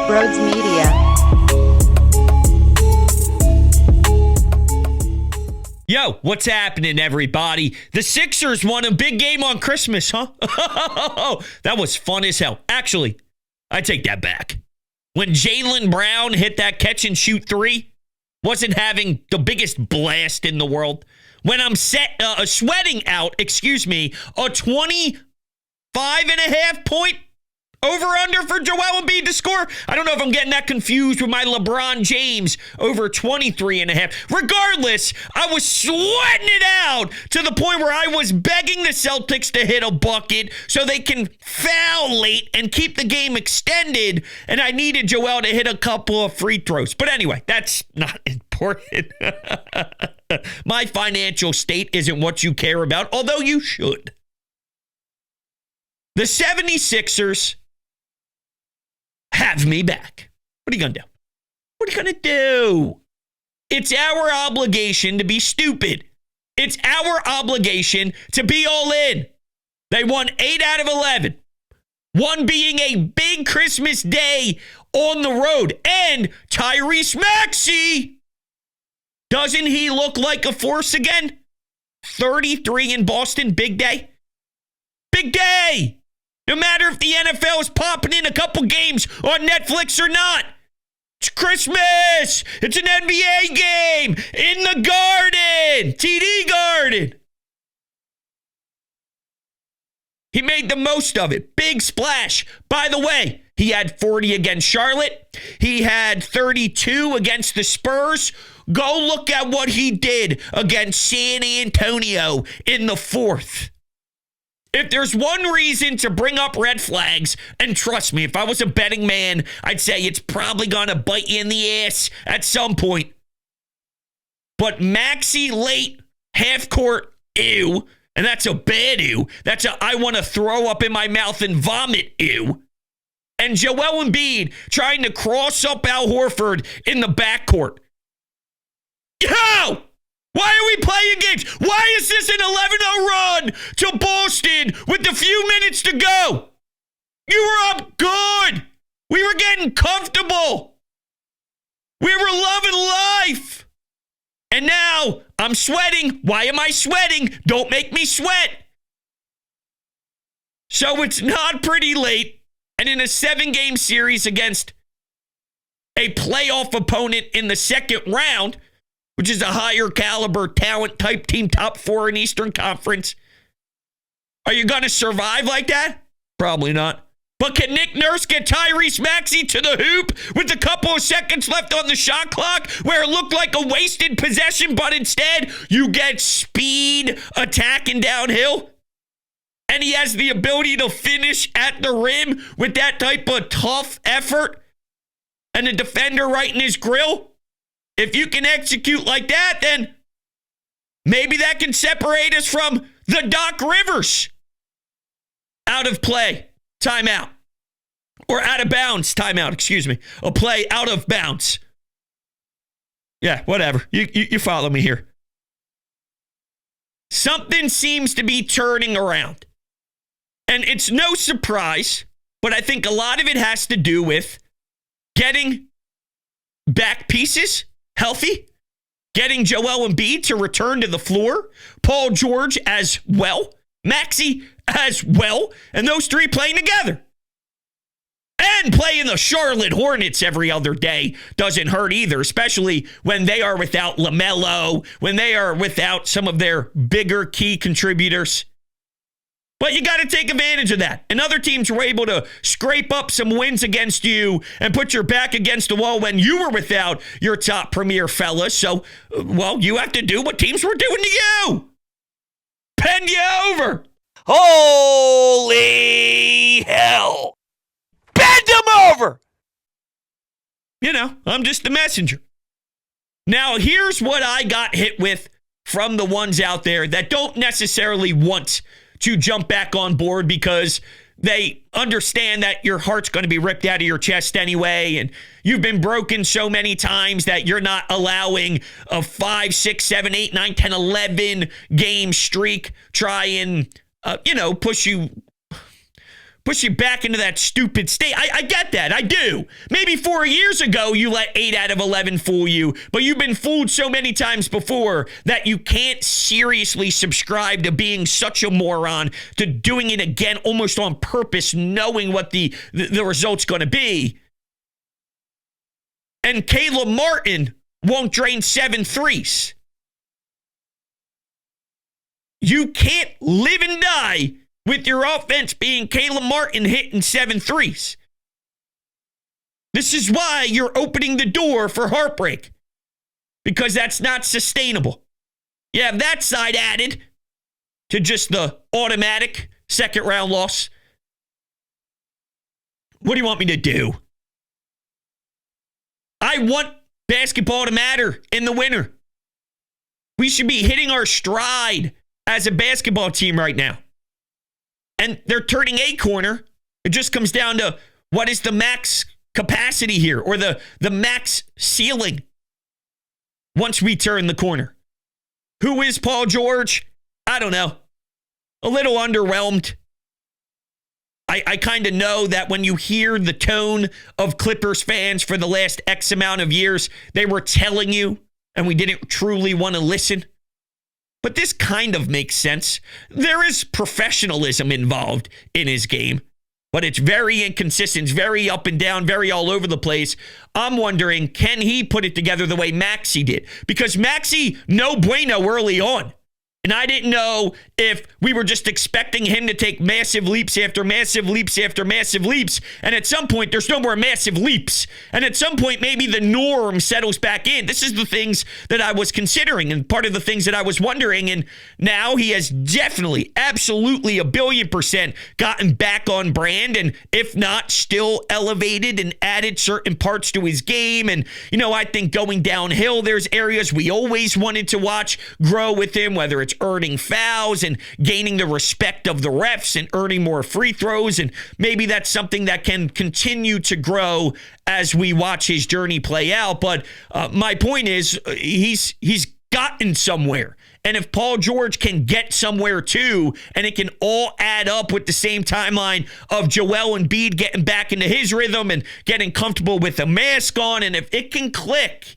Broads Media. Yo, what's happening, everybody? The Sixers won a big game on Christmas, huh? That was fun as hell. Actually, I take that back. When Jaylen Brown hit that catch-and-shoot three, wasn't having the biggest blast in the world. When I'm sweating out, a 25.5 point over-under for Joel Embiid to score. I don't know if I'm getting that confused with my LeBron James over 23.5. Regardless, I was sweating it out to the point where I was begging the Celtics to hit a bucket so they can foul late and keep the game extended, and I needed Joel to hit a couple of free throws. But anyway, that's not important. My financial state isn't what you care about, although you should. The 76ers have me back. What are you going to do? What are you going to do? It's our obligation to be stupid. It's our obligation to be all in. They won 8 out of 11. One being a big Christmas day on the road. And Tyrese Maxiell, doesn't he look like a force again? 33 in Boston, big day. Big day. No matter if the NFL is popping in a couple games on Netflix or not. It's Christmas. It's an NBA game in the Garden. TD Garden. He made the most of it. Big splash. By the way, he had 40 against Charlotte. He had 32 against the Spurs. Go look at what he did against San Antonio in the fourth. If there's one reason to bring up red flags, and trust me, if I was a betting man, I'd say it's probably going to bite you in the ass at some point. But Maxey late, half court, ew. And that's a bad ew. That's a I want to throw up in my mouth and vomit ew. And Joel Embiid trying to cross up Al Horford in the backcourt. Yo! Why are we playing games? Why is this an 11-0 run to Boston with a few minutes to go? You were up good. We were getting comfortable. We were loving life. And now I'm sweating. Why am I sweating? Don't make me sweat. So it's not pretty late. And in a 7-game series against a playoff opponent in the second round, which is a higher caliber talent type team, top 4 in Eastern Conference. Are you going to survive like that? Probably not. But can Nick Nurse get Tyrese Maxiell to the hoop with a couple of seconds left on the shot clock where it looked like a wasted possession, but instead you get speed attacking downhill? And he has the ability to finish at the rim with that type of tough effort and a defender right in his grill? If you can execute like that, then maybe that can separate us from the Doc Rivers. Out of play, timeout. Or out of bounds, timeout, A play out of bounds. Yeah, whatever. You follow me here. Something seems to be turning around. And it's no surprise, but I think a lot of it has to do with getting back pieces healthy, getting Joel Embiid to return to the floor, Paul George as well, Maxey as well, and those three playing together. And playing the Charlotte Hornets every other day doesn't hurt either, especially when they are without LaMelo, when they are without some of their bigger key contributors. But you got to take advantage of that. And other teams were able to scrape up some wins against you and put your back against the wall when you were without your top premier fellas. So, well, you have to do what teams were doing to you. Pen you over. Holy hell. Bend them over. You know, I'm just the messenger. Now, here's what I got hit with from the ones out there that don't necessarily want to jump back on board because they understand that your heart's going to be ripped out of your chest anyway, and you've been broken so many times that you're not allowing a 5, 6, 7, 8, 9, 10, 11 game streak try and, push you push you back into that stupid state. I get that. I do. Maybe 4 years ago, you let 8 out of 11 fool you, but you've been fooled so many times before that you can't seriously subscribe to being such a moron, to doing it again almost on purpose, knowing what the result's going to be. And Caleb Martin won't drain 7 threes. You can't live and die with your offense being Caleb Martin hitting 7 threes. This is why you're opening the door for heartbreak, because that's not sustainable. You have that side added to just the automatic second round loss. What do you want me to do? I want basketball to matter in the winter. We should be hitting our stride as a basketball team right now. And they're turning a corner. It just comes down to what is the max capacity here, or the max ceiling once we turn the corner. Who is Paul George? I don't know. A little underwhelmed. I kind of know that when you hear the tone of Clippers fans for the last X amount of years, they were telling you, and we didn't truly want to listen. But this kind of makes sense. There is professionalism involved in his game, but it's very inconsistent, it's very up and down, very all over the place. I'm wondering, can he put it together the way Maxey did? Because Maxey, no bueno early on. And I didn't know if we were just expecting him to take massive leaps after massive leaps after massive leaps. And at some point, there's no more massive leaps. And at some point, maybe the norm settles back in. This is the things that I was considering and part of the things that I was wondering. And now he has definitely, absolutely 1,000,000,000% gotten back on brand. And if not, still elevated and added certain parts to his game. And, I think going downhill, there's areas we always wanted to watch grow with him, whether it's earning fouls and gaining the respect of the refs and earning more free throws. And maybe that's something that can continue to grow as we watch his journey play out. But my point is, he's gotten somewhere. And if Paul George can get somewhere too, and it can all add up with the same timeline of Joel Embiid getting back into his rhythm and getting comfortable with a mask on, and if it can click,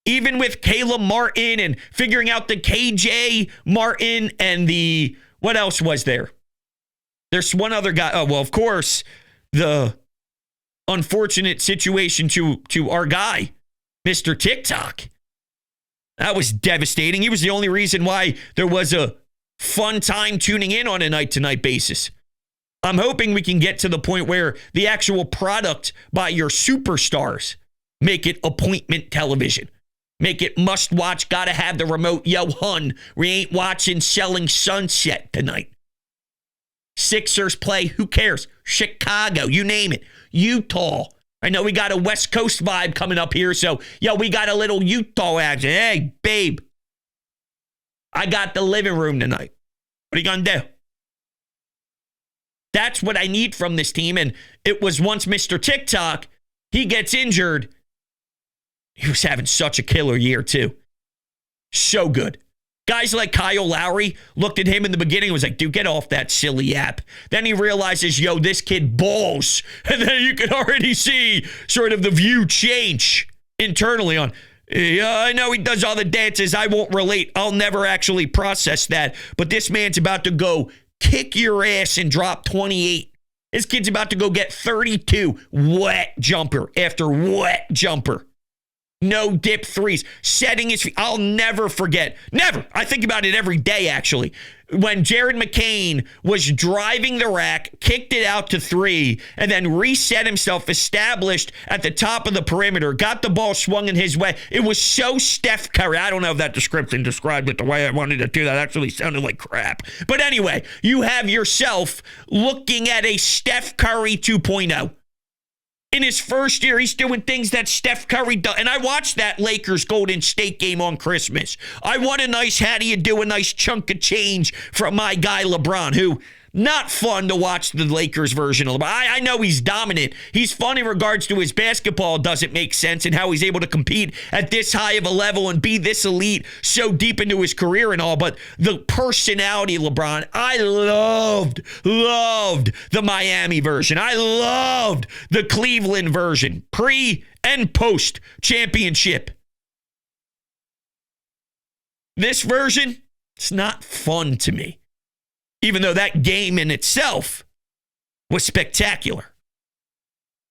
even with Caleb Martin and figuring out the KJ Martin and what else was there? There's one other guy. Oh, well, of course, the unfortunate situation to our guy, Mr. TikTok. That was devastating. He was the only reason why there was a fun time tuning in on a night-to-night basis. I'm hoping we can get to the point where the actual product by your superstars make it appointment television. Make it must-watch, gotta have the remote. Yo, hun, we ain't watching Selling Sunset tonight. Sixers play, who cares? Chicago, you name it. Utah. I know we got a West Coast vibe coming up here, so, we got a little Utah action. Hey, babe, I got the living room tonight. What are you gonna do? That's what I need from this team, and it was once Mr. TikTok, he gets injured. He was having such a killer year, too. So good. Guys like Kyle Lowry looked at him in the beginning and was like, dude, get off that silly app. Then he realizes, this kid balls. And then you can already see sort of the view change internally on, I know he does all the dances. I won't relate. I'll never actually process that. But this man's about to go kick your ass and drop 28. This kid's about to go get 32. Wet jumper after wet jumper. No dip threes, setting his feet. I'll never forget. Never. I think about it every day, actually. When Jared McCain was driving the rack, kicked it out to 3, and then reset himself, established at the top of the perimeter, got the ball swung in his way. It was so Steph Curry. I don't know if that description described it the way I wanted to do. That actually sounded like crap. But anyway, you have yourself looking at a Steph Curry 2.0. In his first year, he's doing things that Steph Curry does. And I watched that Lakers Golden State game on Christmas. I want a nice, how do you do, a nice chunk of change from my guy LeBron, who Not fun to watch the Lakers version of LeBron. I know he's dominant. He's fun in regards to his basketball doesn't make sense and how he's able to compete at this high of a level and be this elite so deep into his career and all. But the personality of LeBron, I loved the Miami version. I loved the Cleveland version, pre and post championship. This version, it's not fun to me. Even though that game in itself was spectacular.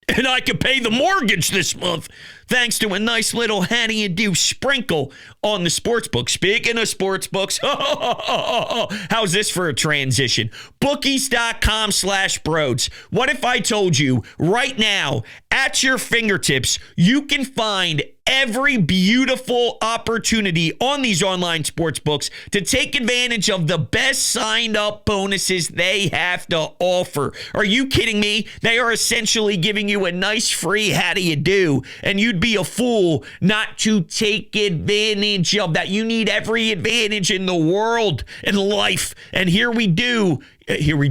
And I could pay the mortgage this month thanks to a nice little how do you do sprinkle on the sportsbook. Speaking of sportsbooks, how's this for a transition? Bookies.com/broads. What if I told you right now, at your fingertips, you can find every beautiful opportunity on these online sports books to take advantage of the best signed up bonuses they have to offer. Are you kidding me? They are essentially giving you a nice free how do you do, and you'd be a fool not to take advantage of that. You need every advantage in the world and life, and here we do. Here we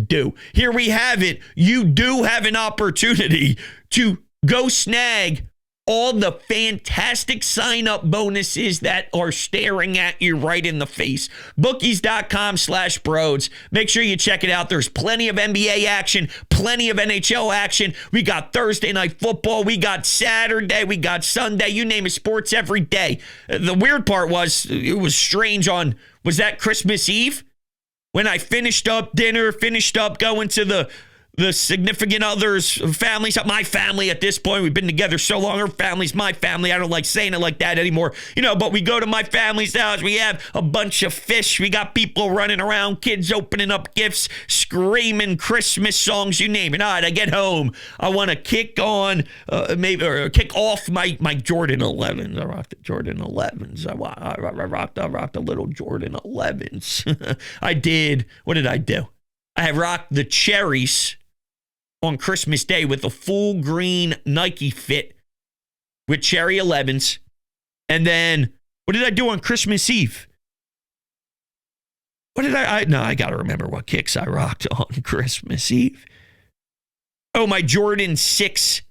have it. You do have an opportunity to go snag all the fantastic sign-up bonuses that are staring at you right in the face. Bookies.com/broads. Make sure you check it out. There's plenty of NBA action, plenty of NHL action. We got Thursday night football. We got Saturday. We got Sunday. You name it, sports every day. The weird part was, it was strange was that Christmas Eve? When I finished up dinner, finished up going to the significant others, families, my family at this point. We've been together so long. Her family's my family. I don't like saying it like that anymore. But we go to my family's house. We have a bunch of fish. We got people running around, kids opening up gifts, screaming Christmas songs, you name it. All right, I get home. I want to kick on, kick off my Jordan 11s. I rocked the Jordan 11s. I rocked the little Jordan 11s. I did. What did I do? I rocked the cherries on Christmas Day with a full green Nike fit with cherry 11s. And then, what did I do on Christmas Eve? What did I got to remember what kicks I rocked on Christmas Eve. Oh, my Jordan 6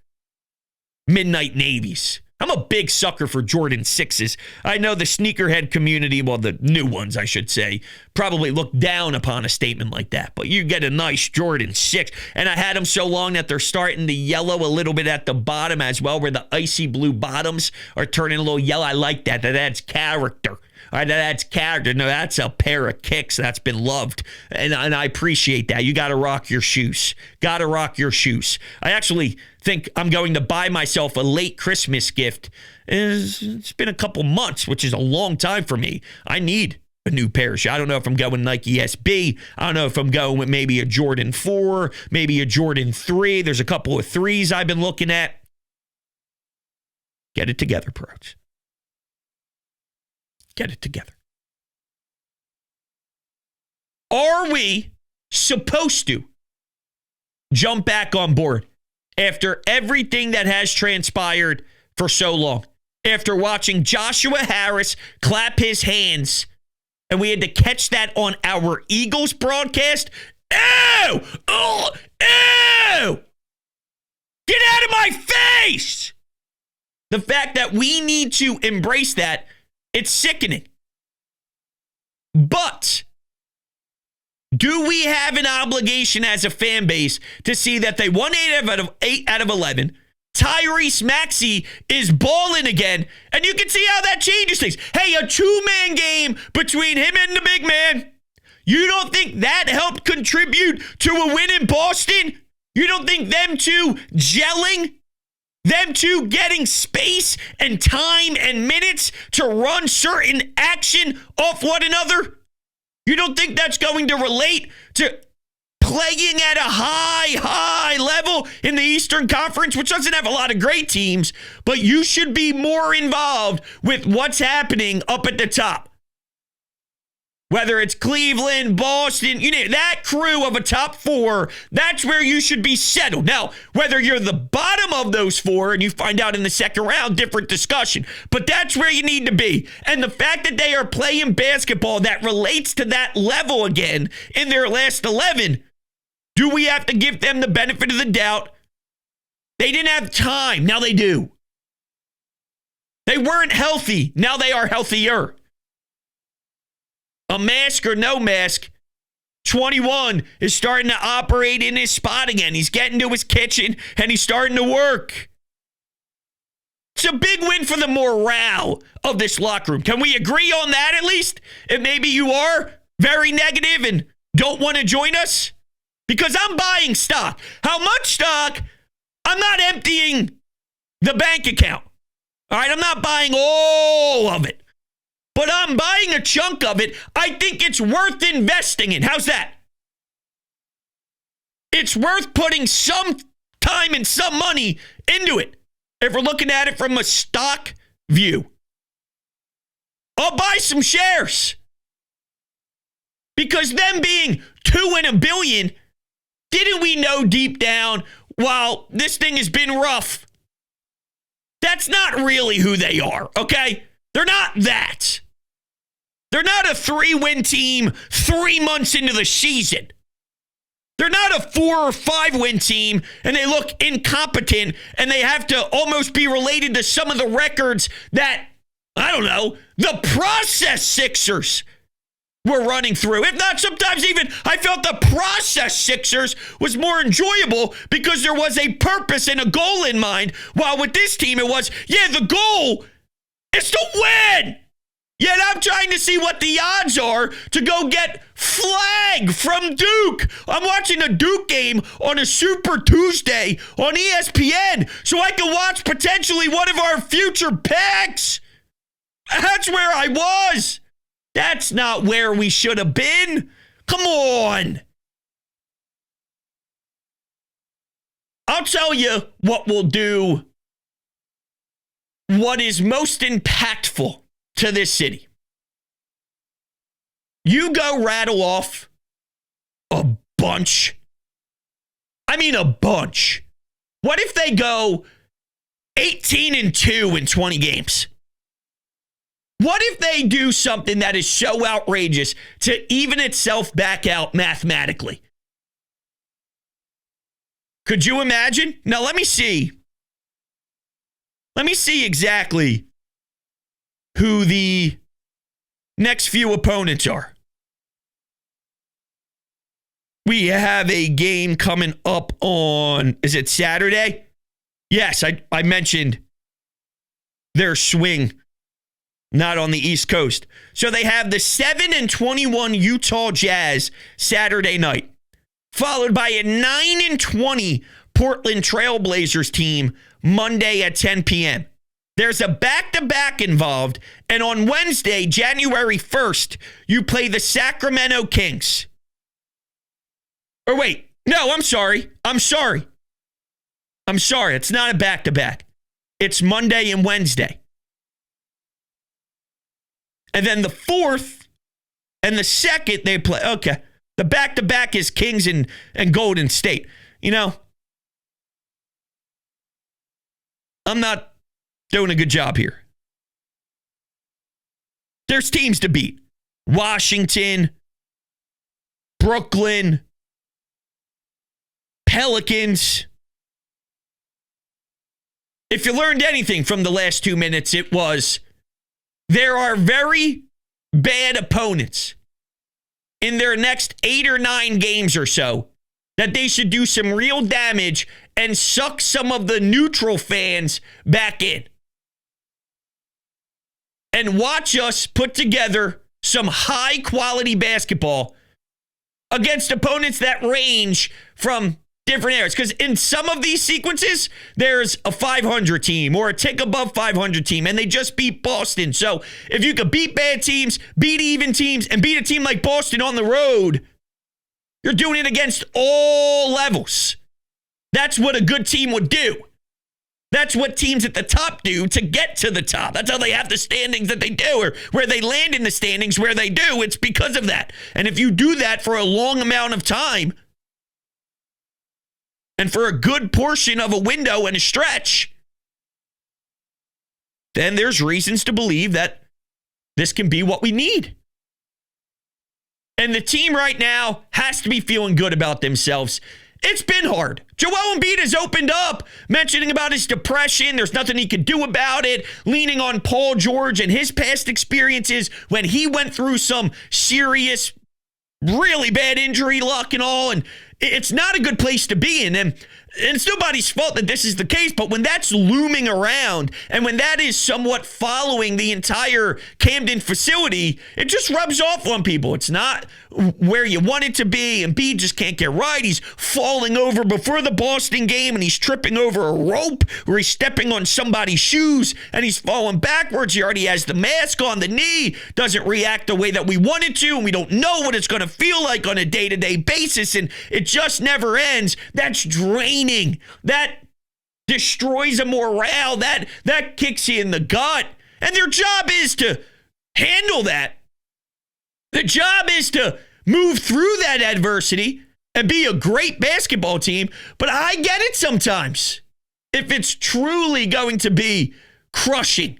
Midnight Navies. I'm a big sucker for Jordan 6s. I know the sneakerhead community, well, the new ones, I should say, probably look down upon a statement like that. But you get a nice Jordan 6. And I had them so long that they're starting to yellow a little bit at the bottom as well, where the icy blue bottoms are turning a little yellow. I like that. That adds character. All right, that's character. No, that's a pair of kicks that's been loved. And I appreciate that. You got to rock your shoes. Got to rock your shoes. I actually think I'm going to buy myself a late Christmas gift. It's been a couple months, which is a long time for me. I need a new pair of shoes. I don't know if I'm going Nike SB. I don't know if I'm going with maybe a Jordan 4, maybe a Jordan 3. There's a couple of 3s I've been looking at. Get it together, pros. Get it together. Are we supposed to jump back on board after everything that has transpired for so long? After watching Joshua Harris clap his hands, and we had to catch that on our Eagles broadcast? Ew! Oh, ew! Get out of my face! The fact that we need to embrace that, it's sickening. But do we have an obligation as a fan base to see that they won 8 out of 11? Tyrese Maxiell is balling again, and you can see how that changes things. Hey, a two-man game between him and the big man. You don't think that helped contribute to a win in Boston? You don't think them two gelling? Them two getting space and time and minutes to run certain action off one another? You don't think that's going to relate to playing at a high level in the Eastern Conference, which doesn't have a lot of great teams, but you should be more involved with what's happening up at the top. Whether it's Cleveland, Boston, that crew of a top 4, that's where you should be settled. Now, whether you're the bottom of those 4 and you find out in the second round, different discussion. But that's where you need to be. And the fact that they are playing basketball that relates to that level again in their last 11, Do we have to give them the benefit of the doubt? They didn't have time. Now they do. They weren't healthy. Now they are healthier. A mask or no mask, 21 is starting to operate in his spot again. He's getting to his kitchen and he's starting to work. It's a big win for the morale of this locker room. Can we agree on that at least? If maybe you are very negative and don't want to join us? Because I'm buying stock. How much stock? I'm not emptying the bank account. All right, I'm not buying all of it. But I'm buying a chunk of it. I think it's worth investing in. How's that? It's worth putting some time and some money into it. If we're looking at it from a stock view, I'll buy some shares. Because them being $2 billion, didn't we know deep down, while this thing has been rough, that's not really who they are, okay? They're not that. They're not a 3-win team 3 months into the season. They're not a 4 or 5-win team, and they look incompetent, and they have to almost be related to some of the records that, I don't know, the process Sixers were running through. If not, sometimes even I felt the process Sixers was more enjoyable because there was a purpose and a goal in mind, while with this team it was, the goal is to win. Yet I'm trying to see what the odds are to go get flag from Duke. I'm watching a Duke game on a Super Tuesday on ESPN so I can watch potentially one of our future picks. That's where I was. That's not where we should have been. Come on. I'll tell you what we'll do. What is most impactful to this city. You go rattle off a bunch. I mean a bunch. What if they go 18-2 in 20 games? What if they do something that is so outrageous to even itself back out mathematically? Could you imagine? Now let me see. Let me see exactly who the next few opponents are. We have a game coming up on, is it Saturday? Yes, I mentioned their swing, not on the East Coast. So they have the 7-21 Utah Jazz Saturday night, followed by a 9-20 Portland Trailblazers team Monday at 10 p.m. There's a back-to-back involved, and on Wednesday, January 1st, you play the Sacramento Kings. Or wait, no, I'm sorry. It's not a back-to-back. It's Monday and Wednesday. And then the 4th and the 2nd, they play. Okay, the back-to-back is Kings and Golden State. You know, I'm not doing a good job here. There's teams to beat. Washington, Brooklyn, Pelicans. If you learned anything from the last 2 minutes, it was there are very bad opponents in their next 8 or 9 games or so that they should do some real damage and suck some of the neutral fans back in. And watch us put together some high-quality basketball against opponents that range from different areas. Because in some of these sequences, there's a 500 team or a tick above 500 team, and they just beat Boston. So if you could beat bad teams, beat even teams, and beat a team like Boston on the road, you're doing it against all levels. That's what a good team would do. That's what teams at the top do to get to the top. That's how they have the standings that they do, or where they land in the standings where they do. It's because of that. And if you do that for a long amount of time, and for a good portion of a window and a stretch, then there's reasons to believe that this can be what we need. And the team right now has to be feeling good about themselves. It's been hard. Joel Embiid has opened up, mentioning about his depression. There's nothing he could do about it, leaning on Paul George and his past experiences when he went through some serious, really bad injury luck and all. And it's not a good place to be in. And it's nobody's fault that this is the case, but when that's looming around and when that is somewhat following the entire Camden facility, it just rubs off on people. It's not where you want it to be. Embiid just can't get right. He's falling over before the Boston game, and he's tripping over a rope where he's stepping on somebody's shoes, and he's falling backwards. He already has the mask on. The knee doesn't react the way that we want it to, and we don't know what it's going to feel like on a day-to-day basis, and it just never ends. That's draining. That destroys a morale. That kicks you in the gut. And their job is to handle that. The job is to move through that adversity and be a great basketball team. But I get it sometimes. If it's truly going to be crushing,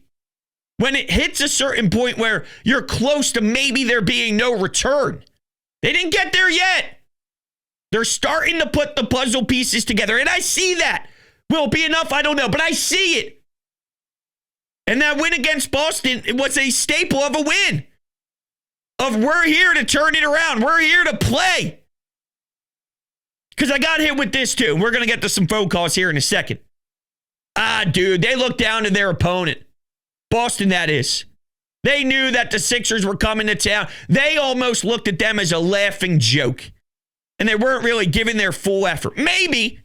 when it hits a certain point where you're close to maybe there being no return. They didn't get there yet. They're starting to put the puzzle pieces together, and I see that. Will it be enough? I don't know, but I see it. And that win against Boston, it was a staple of a win. Of we're here to turn it around. We're here to play. Because I got hit with this too. We're going to get to some phone calls here in a second. Dude, they looked down to their opponent. Boston, that is. They knew that the Sixers were coming to town. They almost looked at them as a laughing joke. And they weren't really giving their full effort. Maybe.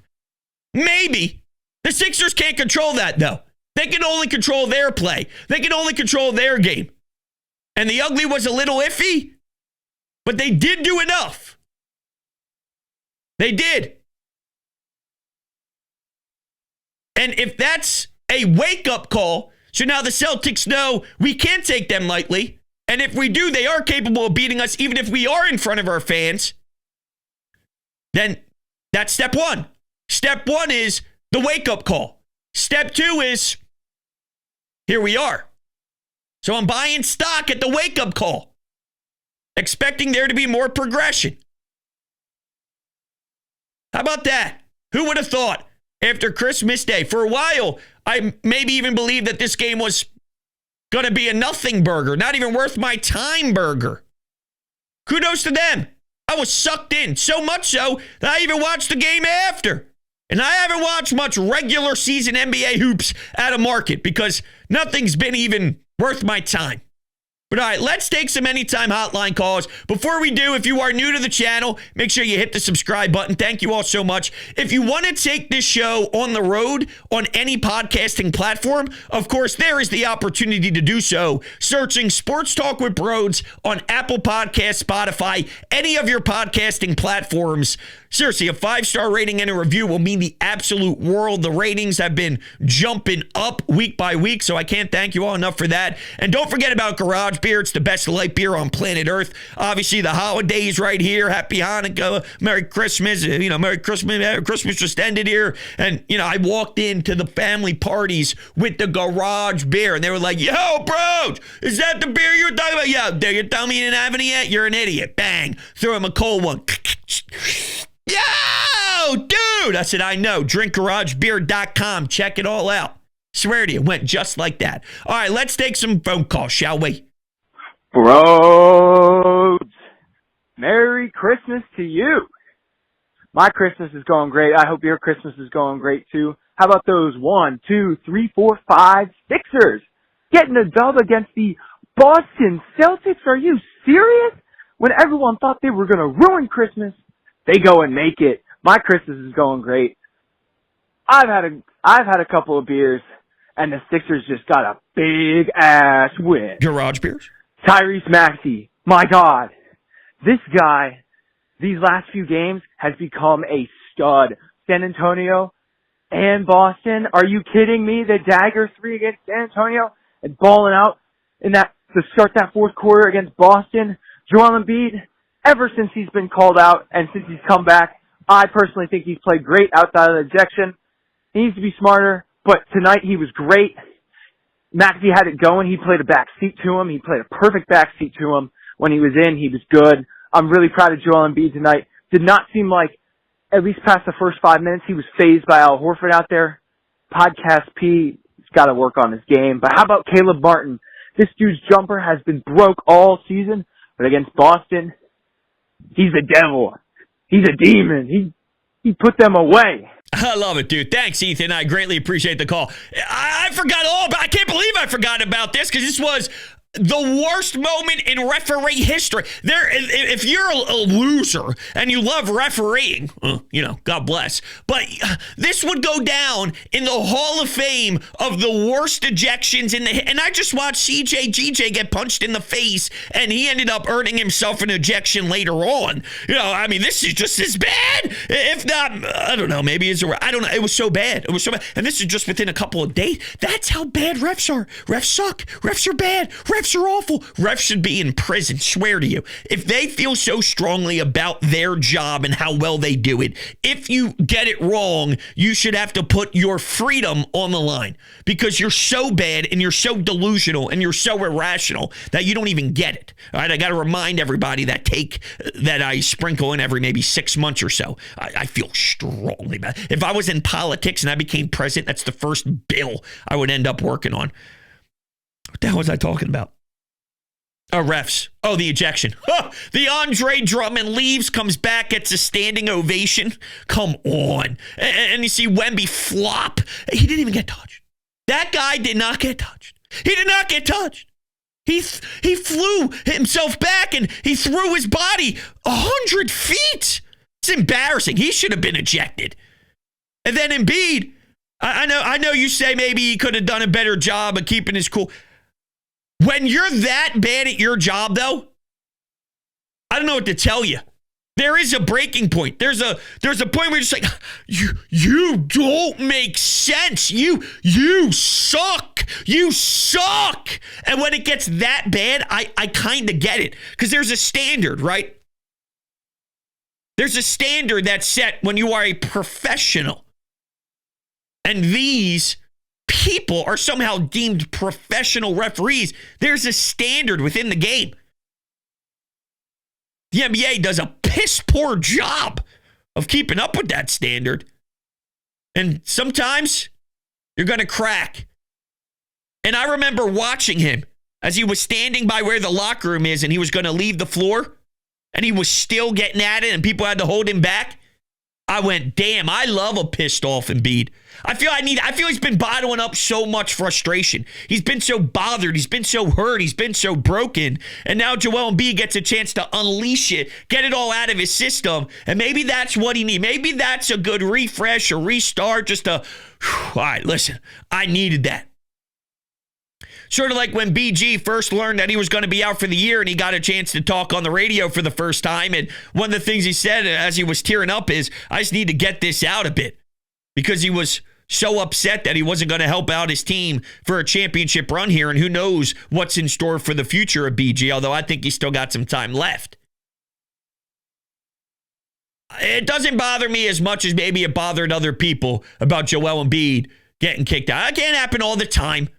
The Sixers can't control that, though. They can only control their play. They can only control their game. And the ugly was a little iffy, but they did do enough. They did. And if that's a wake-up call, so now the Celtics know we can't take them lightly, and if we do, they are capable of beating us even if we are in front of our fans, then that's step one. Step one is the wake-up call. Step two is, here we are. So I'm buying stock at the wake-up call, expecting there to be more progression. How about that? Who would have thought after Christmas Day? For a while, I maybe even believed that this game was going to be a nothing burger, not even worth my time burger. Kudos to them. I was sucked in, so much so that I even watched the game after. And I haven't watched much regular season NBA hoops at a market because nothing's been even worth my time. But all right, let's take some anytime hotline calls. Before we do, if you are new to the channel, make sure you hit the subscribe button. Thank you all so much. If you want to take this show on the road on any podcasting platform, of course, there is the opportunity to do so. Searching Sports Talk with Broads on Apple Podcasts, Spotify, any of your podcasting platforms. Seriously, a 5-star rating and a review will mean the absolute world. The ratings have been jumping up week by week, so I can't thank you all enough for that. And don't forget about Garage Beer. It's the best light beer on planet Earth. Obviously, the holidays right here. Happy Hanukkah. Merry Christmas. Merry Christmas. Christmas just ended here. And, I walked into the family parties with the Garage Beer, and they were like, yo, bro, is that the beer you were talking about? Yeah, you tell me you didn't have any yet? You're an idiot. Bang. Throw him a cold one. Yo, dude. I said, I know. DrinkGarageBeer.com. Check it all out. Swear to you, it went just like that. All right, let's take some phone calls, shall we? Bros, Merry Christmas to you. My Christmas is going great. I hope your Christmas is going great too. How about those 1, 2, 3, 4, 5 Sixers getting a dub against the Boston Celtics? Are you serious? When everyone thought they were going to ruin Christmas, they go and make it. My Christmas is going great. I've had a couple of beers, and the Sixers just got a big ass win. Garage Beers? Tyrese Maxiell, my God. This guy, these last few games, has become a stud. San Antonio and Boston, are you kidding me? The dagger 3 against San Antonio and balling out in that to start that fourth quarter against Boston. Joel Embiid, ever since he's been called out and since he's come back, I personally think he's played great outside of the ejection. He needs to be smarter, but tonight he was great. Maxey had it going. He played a back seat to him. He played a perfect back seat to him. When he was in, he was good. I'm really proud of Joel Embiid tonight. Did not seem like, at least past the first 5 minutes, he was fazed by Al Horford out there. Podcast P, he's got to work on his game. But how about Caleb Martin? This dude's jumper has been broke all season, but against Boston, he's a devil. He's a demon. He put them away. I love it, dude. Thanks, Ethan. I greatly appreciate the call. I forgot all about. I can't believe I forgot about this because this was the worst moment in referee history. If you're a loser and you love refereeing, God bless. But this would go down in the Hall of Fame of the worst ejections and I just watched CJ get punched in the face, and he ended up earning himself an ejection later on. This is just as bad. If not, I don't know. Maybe I don't know. It was so bad. And this is just within a couple of days. That's how bad refs are. Refs suck. Refs are bad. Refs are awful. Refs should be in prison, swear to you. If they feel so strongly about their job and how well they do it, if you get it wrong, you should have to put your freedom on the line because you're so bad and you're so delusional and you're so irrational that you don't even get it. All right, I got to remind everybody that take that I sprinkle in every maybe 6 months or so. I feel strongly about it. If I was in politics and I became president, that's the first bill I would end up working on. What the hell was I talking about? Refs. Oh, the ejection. The Andre Drummond leaves, comes back, gets a standing ovation. Come on. And you see Wemby flop. He didn't even get touched. That guy did not get touched. He did not get touched. He flew himself back and he threw his body 100 feet. It's embarrassing. He should have been ejected. And then Embiid, I know you say maybe he could have done a better job of keeping his cool. When you're that bad at your job, though, I don't know what to tell you. There is a breaking point. There's a point where you're just like, you don't make sense. You suck. You suck. And when it gets that bad, I kind of get it. Because there's a standard, right? There's a standard that's set when you are a professional. And these people are somehow deemed professional referees. There's a standard within the game. The NBA does a piss poor job of keeping up with that standard. And sometimes you're going to crack. And I remember watching him as he was standing by where the locker room is and he was going to leave the floor and he was still getting at it and people had to hold him back. I went, damn, I love a pissed off Embiid. I feel he's been bottling up so much frustration. He's been so bothered. He's been so hurt. He's been so broken. And now Joel Embiid gets a chance to unleash it, get it all out of his system. And maybe that's what he needs. Maybe that's a good refresh, a restart, just a, all right, listen, I needed that. Sort of like when BG first learned that he was going to be out for the year and he got a chance to talk on the radio for the first time. And one of the things he said as he was tearing up is, I just need to get this out a bit, because he was so upset that he wasn't going to help out his team for a championship run here. And who knows what's in store for the future of BG, although I think he's still got some time left. It doesn't bother me as much as maybe it bothered other people about Joel Embiid getting kicked out. It can't happen all the time.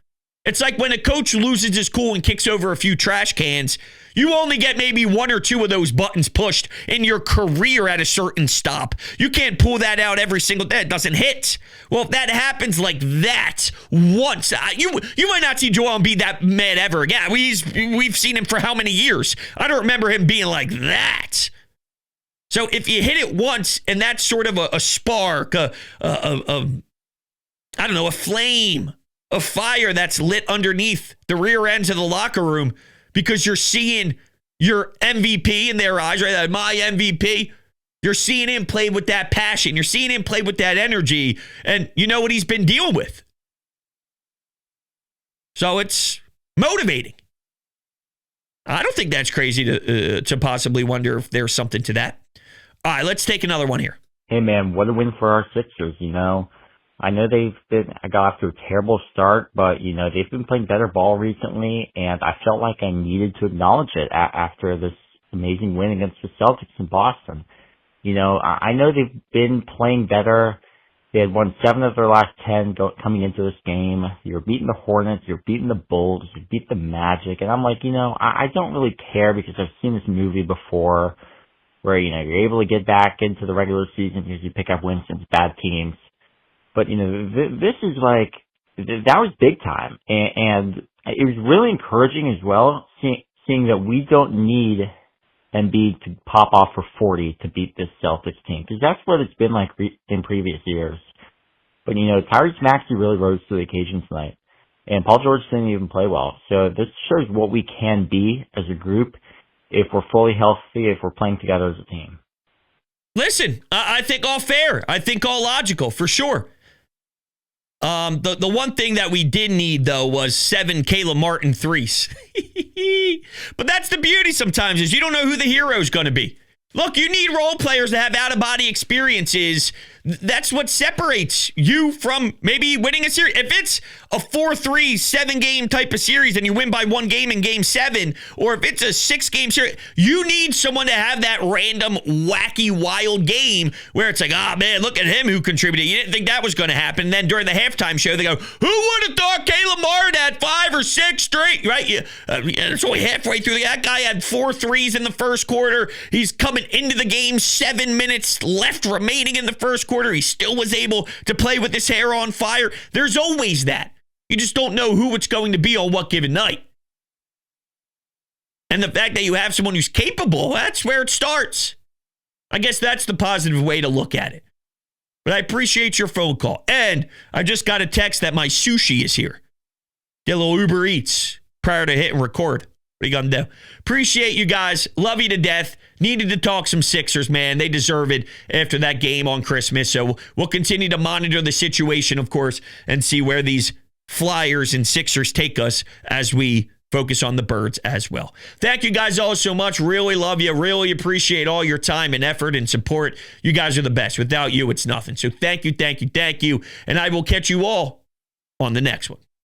It's like when a coach loses his cool and kicks over a few trash cans, you only get maybe one or two of those buttons pushed in your career at a certain stop. You can't pull that out every single day. It doesn't hit. Well, if that happens like that once, you might not see Joel Embiid that mad ever again. We've seen him for how many years? I don't remember him being like that. So if you hit it once and that's sort of a spark, I don't know, a flame, a fire that's lit underneath the rear ends of the locker room because you're seeing your MVP in their eyes, right? My MVP. You're seeing him play with that passion. You're seeing him play with that energy. And you know what he's been dealing with. So it's motivating. I don't think that's crazy to possibly wonder if there's something to that. All right, let's take another one here. Hey, man, what a win for our Sixers, I know I got off to a terrible start, but, they've been playing better ball recently, and I felt like I needed to acknowledge it after this amazing win against the Celtics in Boston. I know they've been playing better, They had won 7 of their last 10 coming into this game. You're beating the Hornets, you're beating the Bulls, you beat the Magic, and I'm like, I don't really care because I've seen this movie before where, you're able to get back into the regular season because you pick up wins against bad teams. But, this is like, that was big time. And it was really encouraging as well, seeing that we don't need Embiid to pop off for 40 to beat this Celtics team, because that's what it's been like in previous years. But, Tyrese Maxiell really rose to the occasion tonight. And Paul George didn't even play well. So this shows what we can be as a group if we're fully healthy, if we're playing together as a team. Listen, I think all fair. I think all logical, for sure. The one thing that we did need, though, was 7 Caleb Martin threes. But that's the beauty sometimes, is you don't know who the hero is going to be. Look, you need role players to have out-of-body experiences. That's what separates you from maybe winning a series. If it's a 4-3, 7-game type of series and you win by 1 game in Game 7, or if it's a 6-game series, you need someone to have that random, wacky, wild game where it's like, man, look at him who contributed. You didn't think that was going to happen. And then during the halftime show, they go, who would have thought Caleb Martin had 5 or 6 straight, right? It's only halfway through. That guy had 4 threes in the first quarter. He's coming into the game, 7 minutes left remaining in the first quarter. He still was able to play with his hair on fire. There's always that. You just don't know who it's going to be on what given night. And the fact that you have someone who's capable, that's where it starts. I guess that's the positive way to look at it. But I appreciate your phone call. And I just got a text that my sushi is here. Get a little Uber Eats prior to hitting record. What are you going to do? Appreciate you guys. Love you to death. Needed to talk some Sixers, man. They deserve it after that game on Christmas. So we'll continue to monitor the situation, of course, and see where these Flyers and Sixers take us as we focus on the Birds as well. Thank you guys all so much. Really love you. Really appreciate all your time and effort and support. You guys are the best. Without you, it's nothing. So thank you, thank you, thank you. And I will catch you all on the next one.